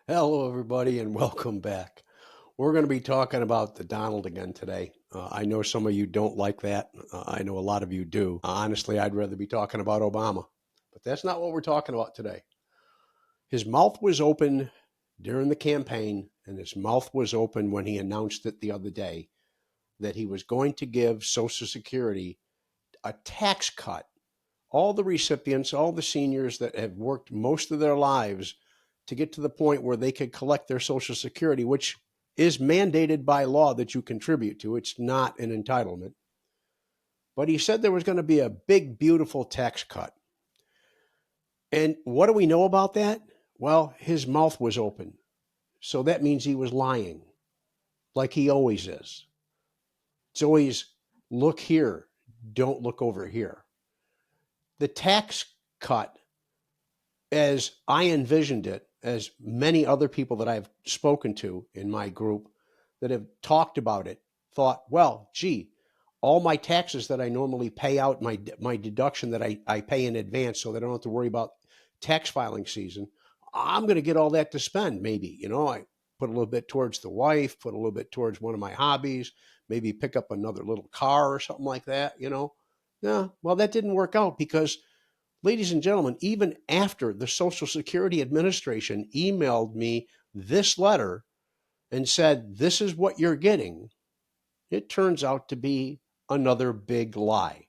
Hello, everybody, and welcome back. We're going to be talking about the Donald again today. I know some of you don't like that. I know a lot of you do. Honestly, I'd rather be talking about Obama, but that's not what we're talking about today. His mouth was open during the campaign, and his mouth was open when he announced it the other day that he was going to give Social Security a tax cut. All the recipients, all the seniors that have worked most of their lives to get to the point where they could collect their Social Security, which is mandated by law that you contribute to. It's not an entitlement. But he said there was going to be a big, beautiful tax cut. And what do we know about that? Well, his mouth was open. So that means he was lying, like he always is. It's always look here, don't look over here. The tax cut, as I envisioned it, as many other people that I've spoken to in my group that have talked about it, thought, well, gee, all my taxes that I normally pay out, my deduction that I pay in advance so that I don't have to worry about tax filing season, I'm going to get all that to spend, maybe. I put a little bit towards the wife, put a little bit towards one of my hobbies, maybe pick up another little car or something like that. Yeah, well, that didn't work out because, ladies and gentlemen, even after the Social Security Administration emailed me this letter and said, this is what you're getting, it turns out to be another big lie.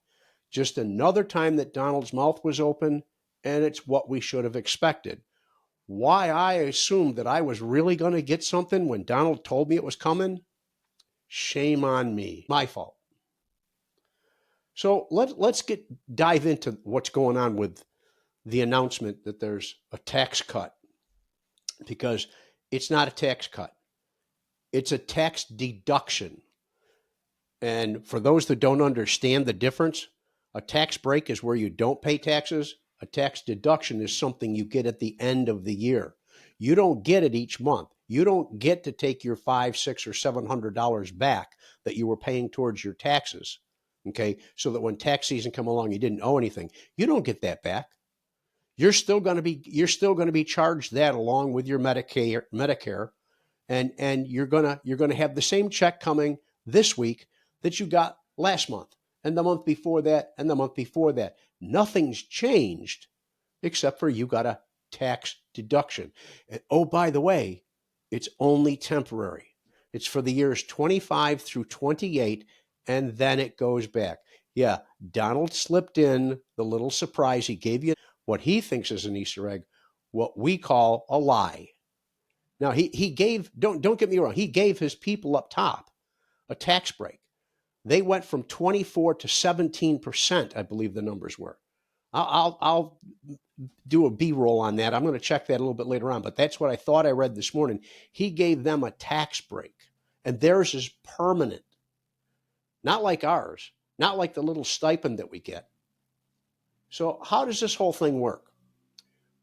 Just another time that Donald's mouth was open, and it's what we should have expected. Why I assumed that I was really going to get something when Donald told me it was coming? Shame on me. My fault. So let's dive into what's going on with the announcement that there's a tax cut, because it's not a tax cut. It's a tax deduction. And for those that don't understand the difference, a tax break is where you don't pay taxes. A tax deduction is something you get at the end of the year. You don't get it each month. You don't get to take your $500, $600, or $700 back that you were paying towards your taxes. Okay, so that when tax season come along, you didn't owe anything. You don't get that back. You're still going to be charged that along with your Medicare, and you're gonna have the same check coming this week that you got last month, and the month before that, and the month before that. Nothing's changed except for you got a tax deduction. And oh, by the way, it's only temporary. It's for the years 25 through 28, and then it goes back. Yeah, Donald slipped in the little surprise. He gave you what he thinks is an Easter egg, what we call a lie. Now he gave, don't get me wrong, he gave his people up top a tax break. They went from 24 to 17%, I believe the numbers were. I'll do a B-roll on that. I'm going to check that a little bit later on, but that's what I thought I read this morning. He gave them a tax break, and theirs is permanent. Not like ours, not like the little stipend that we get. So how does this whole thing work?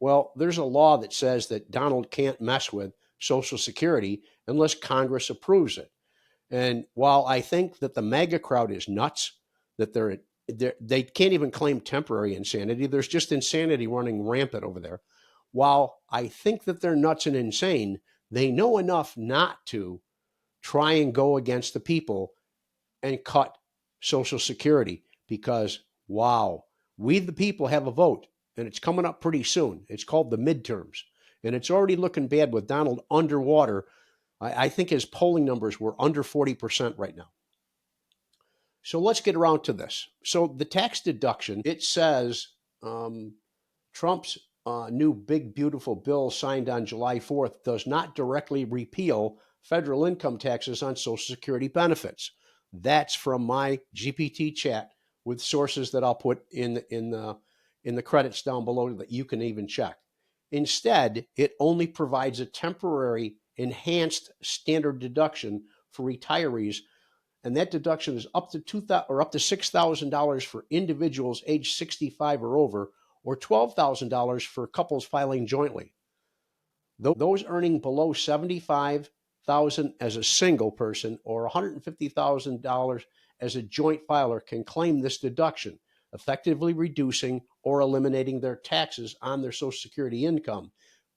Well, there's a law that says that Donald can't mess with Social Security unless Congress approves it. And while I think that the MAGA crowd is nuts, that they can't even claim temporary insanity, there's just insanity running rampant over there. While I think that they're nuts and insane, they know enough not to try and go against the people and cut Social Security, because, wow, we the people have a vote, and it's coming up pretty soon. It's called the midterms, and it's already looking bad with Donald underwater. I think his polling numbers were under 40% right now. So let's get around to this. So the tax deduction, it says Trump's new big, beautiful bill signed on July 4th does not directly repeal federal income taxes on Social Security benefits. That's from my GPT chat with sources that I'll put in the credits down below that you can even check. Instead, it only provides a temporary enhanced standard deduction for retirees, and that deduction is up to $6,000 for individuals age 65 or over, or $12,000 for couples filing jointly. Those earning below $75,000 as a single person or $150,000 as a joint filer can claim this deduction, effectively reducing or eliminating their taxes on their Social Security income.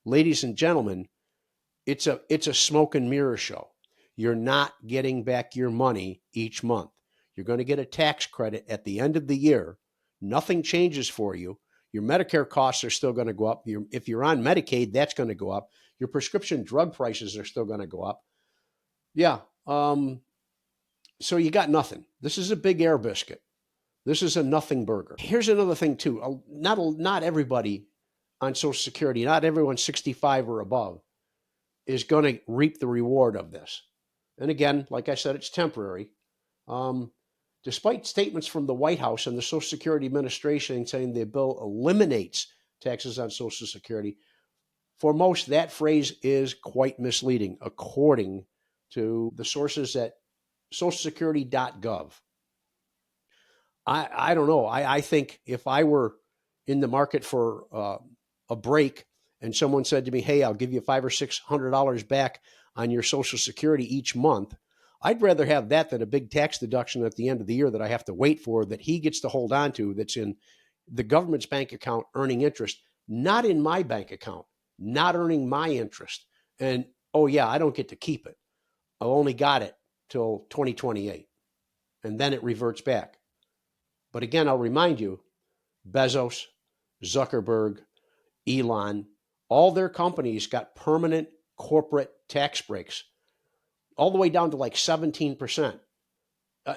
Ladies and gentlemen, it's a smoke and mirror show. You're not getting back your money each month. You're going to get a tax credit at the end of the year. Nothing changes for you. Your Medicare costs are still going to go up. If you're on Medicaid, that's going to go up. Your prescription drug prices are still going to go up. Yeah. So you got nothing. This is a big air biscuit. This is a nothing burger. Here's another thing too. Not everybody on Social Security, not everyone 65 or above is going to reap the reward of this. And again, like I said, it's temporary. Despite statements from the White House and the Social Security Administration saying the bill eliminates taxes on Social Security, for most, that phrase is quite misleading, according to the sources at socialsecurity.gov. I don't know. I think if I were in the market for a break and someone said to me, hey, I'll give you $500 or $600 back on your Social Security each month, I'd rather have that than a big tax deduction at the end of the year that I have to wait for, that he gets to hold on to, that's in the government's bank account earning interest, not in my bank account, not earning my interest. And, oh yeah, I don't get to keep it. I only got it till 2028. And then it reverts back. But again, I'll remind you, Bezos, Zuckerberg, Elon, all their companies got permanent corporate tax breaks, all the way down to like 17%.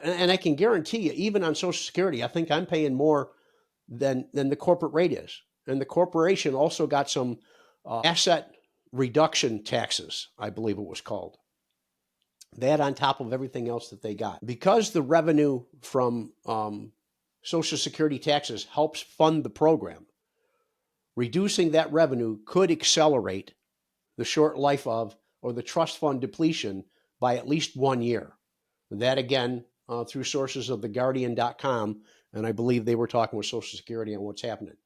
And I can guarantee you, even on Social Security, I think I'm paying more than the corporate rate is. And the corporation also got some asset reduction taxes, I believe it was called. That on top of everything else that they got. Because the revenue from Social Security taxes helps fund the program, reducing that revenue could accelerate the short life of, or the trust fund depletion by at least 1 year. That again, through sources of theguardian.com, and I believe they were talking with Social Security on what's happening.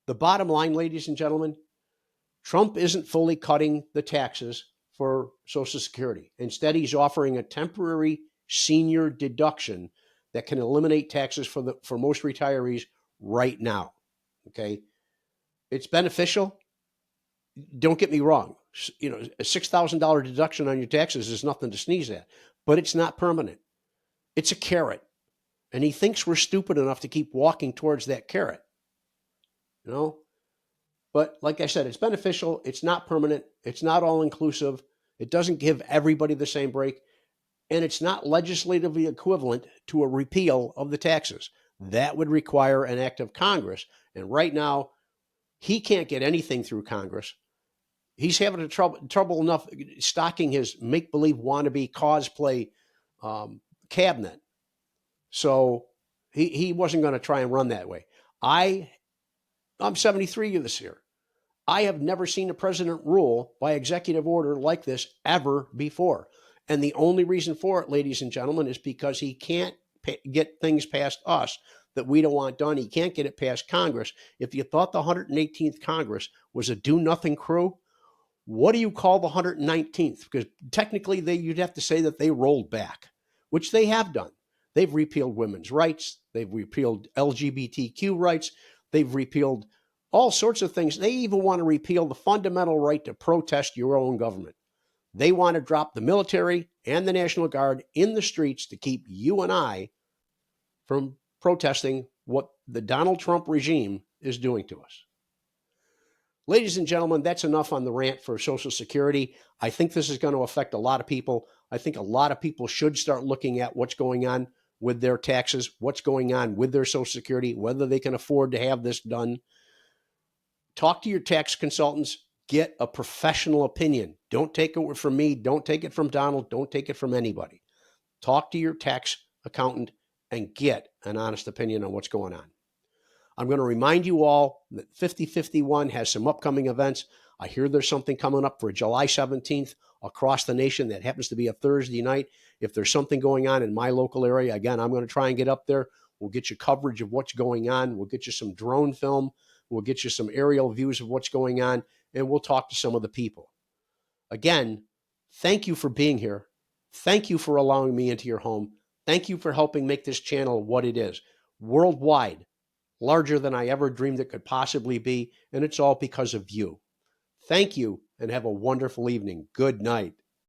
The bottom line, ladies and gentlemen, Trump isn't fully cutting the taxes for Social Security. Instead, he's offering a temporary senior deduction that can eliminate taxes for most retirees right now. Okay, it's beneficial. Don't get me wrong. You know, a $6,000 deduction on your taxes is nothing to sneeze at, but it's not permanent. It's a carrot, and he thinks we're stupid enough to keep walking towards that carrot. You know, but like I said, it's beneficial. It's not permanent. It's not all inclusive. It doesn't give everybody the same break. And it's not legislatively equivalent to a repeal of the taxes. That would require an act of Congress. And right now, he can't get anything through Congress. He's having trouble enough stocking his make-believe wannabe cosplay cabinet. So he wasn't going to try and run that way. I'm 73 this year. I have never seen a president rule by executive order like this ever before. And the only reason for it, ladies and gentlemen, is because he can't get things past us that we don't want done. He can't get it past Congress. If you thought the 118th Congress was a do-nothing crew, what do you call the 119th? Because technically you'd have to say that they rolled back, which they have done. They've repealed women's rights. They've repealed LGBTQ rights. They've repealed all sorts of things. They even want to repeal the fundamental right to protest your own government. They want to drop the military and the National Guard in the streets to keep you and I from protesting what the Donald Trump regime is doing to us. Ladies and gentlemen, that's enough on the rant for Social Security. I think this is going to affect a lot of people. I think a lot of people should start looking at what's going on with their taxes, what's going on with their Social Security, whether they can afford to have this done. Talk to your tax consultants. Get a professional opinion. Don't take it from me. Don't take it from Donald. Don't take it from anybody. Talk to your tax accountant and get an honest opinion on what's going on. I'm going to remind you all that 5051 has some upcoming events. I hear there's something coming up for July 17th across the nation that happens to be a Thursday night. If there's something going on in my local area, again, I'm going to try and get up there. We'll get you coverage of what's going on. We'll get you some drone film. We'll get you some aerial views of what's going on, and we'll talk to some of the people. Again, thank you for being here. Thank you for allowing me into your home. Thank you for helping make this channel what it is. Worldwide, larger than I ever dreamed it could possibly be, and it's all because of you. Thank you, and have a wonderful evening. Good night.